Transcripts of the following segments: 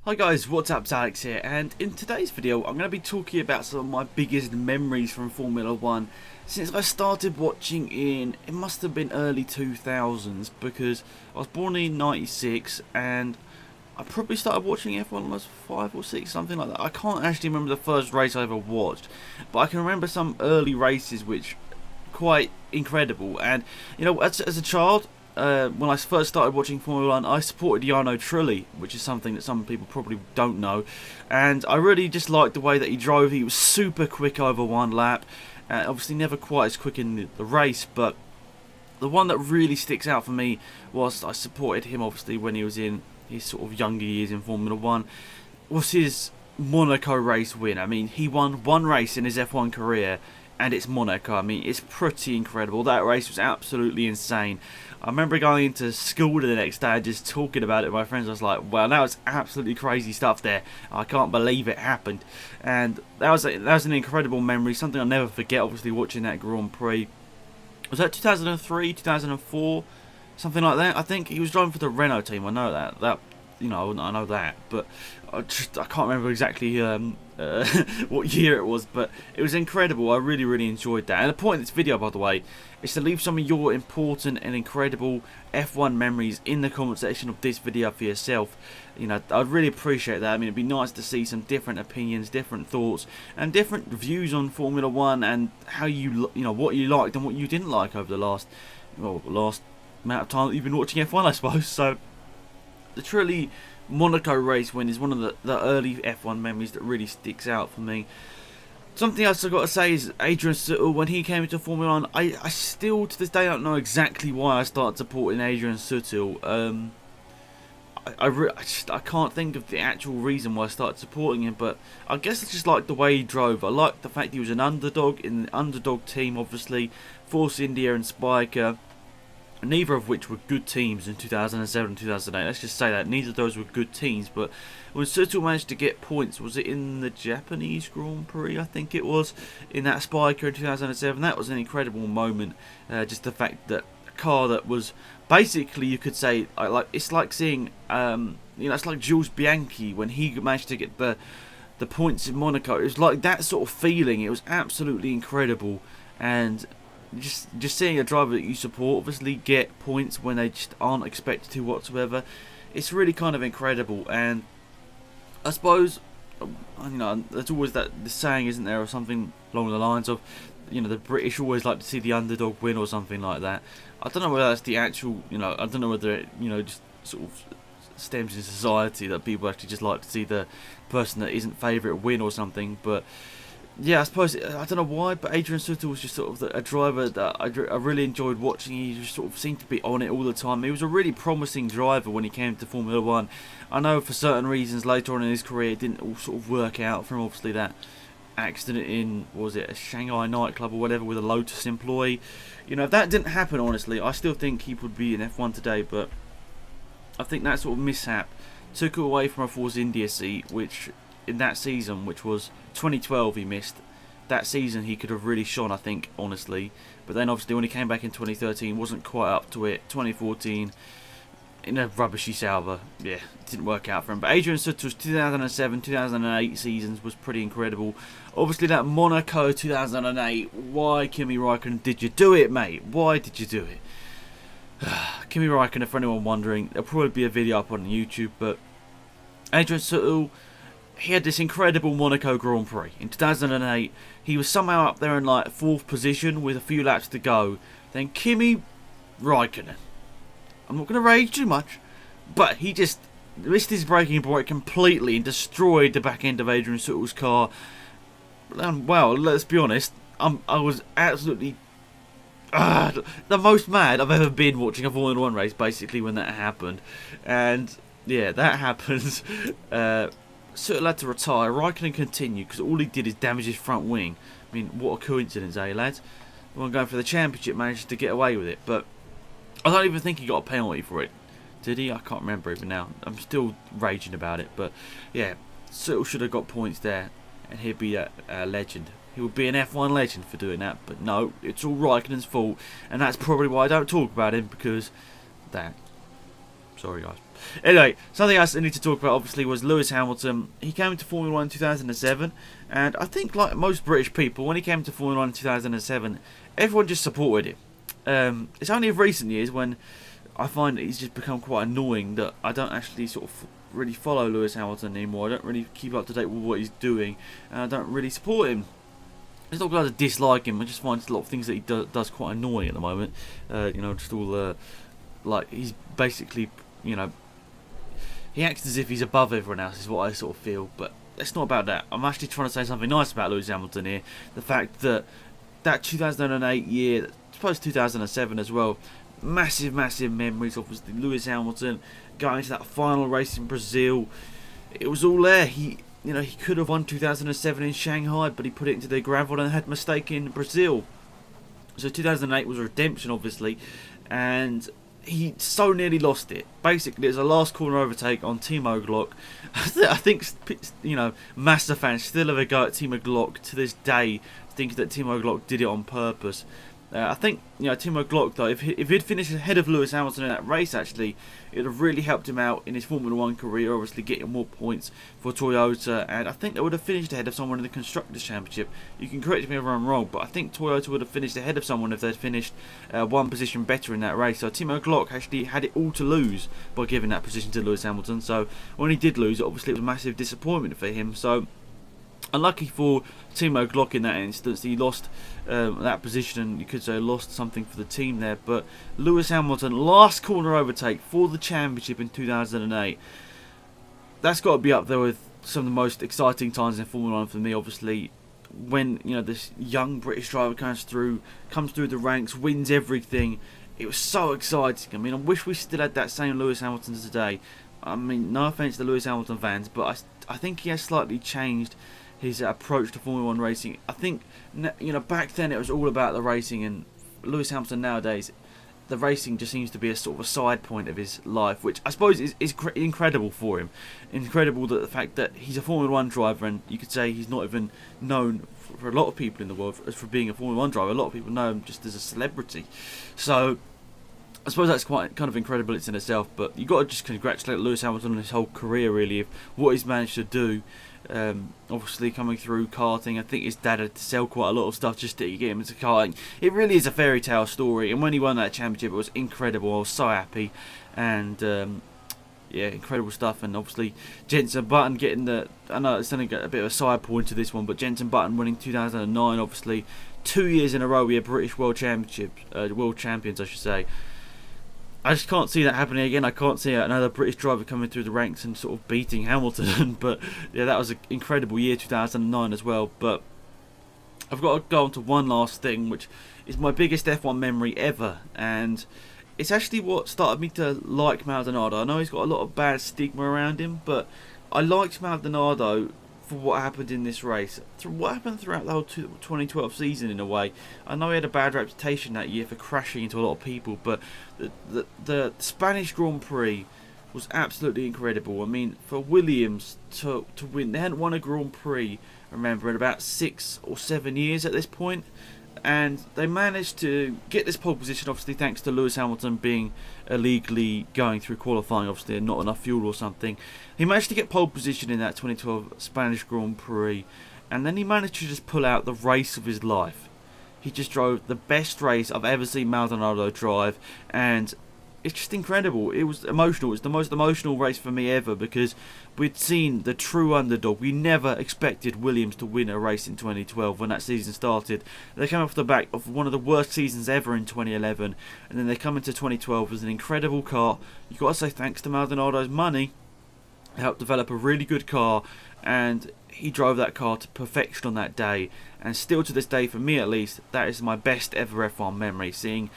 Hi guys, what's up? It's Alex here, and in today's video I'm going to be talking about some of my biggest memories from Formula 1 since I started watching it must have been early 2000s, because I was born in 96 and I probably started watching F1 when I was 5 or 6, something like that. I can't actually remember the first race I ever watched, but I can remember some early races which quite incredible. And you know, as a child, when I first started watching Formula 1, I supported Jarno Trulli, which is something that some people probably don't know. And I really just liked the way that he drove. He was super quick over one lap. Obviously never quite as quick in the race, but the one that really sticks out for me was I supported him obviously when he was in his sort of younger years in Formula 1, was his Monaco race win. I mean, he won one race in his F1 career, and it's Monaco. I mean, it's pretty incredible. That race was absolutely insane. I remember going into school the next day and just talking about it with my friends. I was like, well, that was absolutely crazy stuff there. I can't believe it happened. And that was an incredible memory, something I'll never forget, obviously, watching that Grand Prix. Was that 2003, 2004? Something like that. I think he was driving for the Renault team. I know that. I know that, but I can't remember exactly what year it was, but it was incredible. I really enjoyed that. And the point of this video, by the way, is to leave some of your important and incredible F1 memories in the comment section of this video for yourself. You know, I'd really appreciate that. I mean, it'd be nice to see some different opinions, different thoughts, and different views on Formula 1 and how what you liked and what you didn't like over the last amount of time that you've been watching F1, I suppose. So the Trulli Monaco race win is one of the early F1 memories that really sticks out for me. Something else I've got to say is Adrian Sutil, when he came into Formula 1, I still to this day don't know exactly why I started supporting Adrian Sutil. I can't think of the actual reason why I started supporting him, but I guess I just liked the way he drove. I liked the fact he was an underdog in the underdog team, obviously, Force India and Spiker. Neither of which were good teams in 2007 and 2008. Let's just say that. Neither of those were good teams. But when Sutil managed to get points, was it in the Japanese Grand Prix? I think it was, in that Spiker in 2007. That was an incredible moment. Just the fact that a car that was basically, you could say, it's like seeing, it's like Jules Bianchi when he managed to get the points in Monaco. It was like that sort of feeling. It was absolutely incredible. And just seeing a driver that you support obviously get points when they just aren't expected to whatsoever, it's really kind of incredible. And I suppose, there's always the saying, isn't there, or something along the lines of, the British always like to see the underdog win or something like that. I don't know whether that's the actual, I don't know whether it, just sort of stems in society that people actually just like to see the person that isn't favourite win or something, but yeah, I suppose, I don't know why, but Adrian Sutil was just sort of a driver that I really enjoyed watching. He just sort of seemed to be on it all the time. He was a really promising driver when he came to Formula 1. I know for certain reasons later on in his career it didn't all sort of work out for him. Obviously that accident in, was it a Shanghai nightclub or whatever with a Lotus employee. If that didn't happen, honestly, I still think he would be in F1 today, but I think that sort of mishap took away from a Force India seat, which in that season, which was 2012, he missed. That season he could have really shone, I think, honestly. But then obviously when he came back in 2013, wasn't quite up to it. 2014, in a rubbishy Sauber, yeah, it didn't work out for him. But Adrian Sutil's 2007, 2008 seasons was pretty incredible. Obviously that Monaco 2008, why, Kimi Raikkonen, did you do it, mate? Why did you do it? Kimi Raikkonen, for anyone wondering, there'll probably be a video up on YouTube, but Adrian Sutil, he had this incredible Monaco Grand Prix in 2008. He was somehow up there in like 4th position with a few laps to go. Then Kimi Raikkonen, I'm not going to rage too much, but he just missed his braking point completely and destroyed the back end of Adrian Sutil's car. And well, let's be honest, I was absolutely the most mad I've ever been watching a Formula 1 race, basically, when that happened. And yeah, that happens. Sutil had to retire. Raikkonen continued because all he did is damage his front wing. I mean, what a coincidence, eh, lads? The one going for the championship managed to get away with it, but I don't even think he got a penalty for it. Did he? I can't remember even now. I'm still raging about it, but yeah, Sutil should have got points there, and he'd be a legend. He would be an F1 legend for doing that, but no, it's all Raikkonen's fault, and that's probably why I don't talk about him, because that. Sorry, guys. Anyway, something else I need to talk about obviously was Lewis Hamilton. He came to Formula 1 in 2007, and I think like most British people, when he came to Formula 1 in 2007, everyone just supported him. It's only of recent years when I find that he's just become quite annoying that I don't actually sort of really follow Lewis Hamilton anymore. I don't really keep up to date with what he's doing, and I don't really support him. It's not because I dislike him. I just find a lot of things that he does quite annoying at the moment. Just all like he's basically, he acts as if he's above everyone else. Is what I sort of feel, but it's not about that. I'm actually trying to say something nice about Lewis Hamilton here. The fact that 2008 year, I suppose 2007 as well. Massive memories. Obviously, Lewis Hamilton going to that final race in Brazil. It was all there. He could have won 2007 in Shanghai, but he put it into the gravel and had a mistake in Brazil. So 2008 was a redemption, obviously, and he so nearly lost it. Basically, it was a last corner overtake on Timo Glock. I think Massa fans still have a go at Timo Glock to this day, thinking that Timo Glock did it on purpose. I think Timo Glock though, if he'd finished ahead of Lewis Hamilton in that race, actually, it would have really helped him out in his Formula 1 career. Obviously, getting more points for Toyota, and I think they would have finished ahead of someone in the Constructors' Championship. You can correct me if I'm wrong, but I think Toyota would have finished ahead of someone if they'd finished one position better in that race. So Timo Glock actually had it all to lose by giving that position to Lewis Hamilton. So when he did lose, obviously it was a massive disappointment for him. So unlucky for Timo Glock in that instance, he lost that position, and you could say lost something for the team there. But Lewis Hamilton, last corner overtake for the championship in 2008. That's got to be up there with some of the most exciting times in Formula 1 for me, obviously. When this young British driver comes through the ranks, wins everything. It was so exciting. I mean, I wish we still had that same Lewis Hamilton today. I mean, no offence to Lewis Hamilton fans, but I think he has slightly changed his approach to Formula 1 racing. I think, back then it was all about the racing, and Lewis Hamilton nowadays, the racing just seems to be a sort of a side point of his life, which I suppose is incredible for him. Incredible that the fact that he's a Formula 1 driver, and you could say he's not even known for a lot of people in the world for being a Formula 1 driver. A lot of people know him just as a celebrity. So I suppose that's quite kind of incredible in itself, but you've got to just congratulate Lewis Hamilton on his whole career, really, of what he's managed to do. Obviously coming through karting, I think his dad had to sell quite a lot of stuff just to get him into karting. It really is a fairy tale story, and when he won that championship, it was incredible. I was so happy, and incredible stuff. And obviously Jenson Button getting I know it's only got a bit of a side point to this one, but Jenson Button winning 2009, obviously 2 years in a row we had British world champions, I should say. I just can't see that happening again. I can't see another British driver coming through the ranks and sort of beating Hamilton. But yeah, that was an incredible year, 2009 as well. But I've got to go on to one last thing, which is my biggest F1 memory ever, and it's actually what started me to like Maldonado. I know he's got a lot of bad stigma around him, but I liked Maldonado for what happened in this race. What happened throughout the whole 2012 season, in a way. I know he had a bad reputation that year for crashing into a lot of people, but the Spanish Grand Prix was absolutely incredible. I mean, for Williams to win, they hadn't won a Grand Prix, remember, in about 6 or 7 years at this point. And they managed to get this pole position, obviously thanks to Lewis Hamilton being illegally going through qualifying, obviously, and not enough fuel or something. He managed to get pole position in that 2012 Spanish Grand Prix, and then he managed to just pull out the race of his life. He just drove the best race I've ever seen Maldonado drive, and it's just incredible. It was emotional. It was the most emotional race for me ever, because we'd seen the true underdog. We never expected Williams to win a race in 2012 when that season started. They came off the back of one of the worst seasons ever in 2011, and then they come into 2012 with an incredible car. You've got to say thanks to Maldonado's money, he helped develop a really good car, and he drove that car to perfection on that day. And still to this day, for me at least, that is my best ever F1 memory. Seeing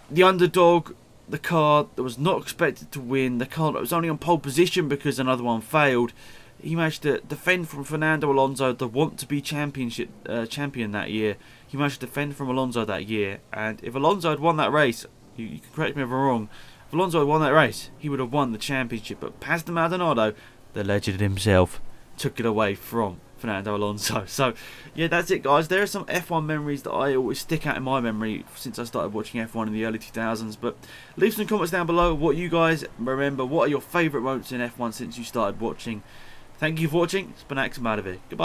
the underdog, the car that was not expected to win, the car that was only on pole position because another one failed. He managed to defend from Fernando Alonso, the want-to-be champion that year. He managed to defend from Alonso that year, and if Alonso had won that race, you can correct me if I'm wrong, if Alonso had won that race, he would have won the championship. But Pastor Maldonado, the legend himself, took it away from Fernando Alonso. So yeah, that's it guys. There are some F1 memories that I always stick out in my memory since I started watching F1 in the early 2000s. But leave some comments down below what you guys remember. What are your favourite moments in F1 since you started watching? Thank you for watching. It's been Axe, I'm out of here. Goodbye.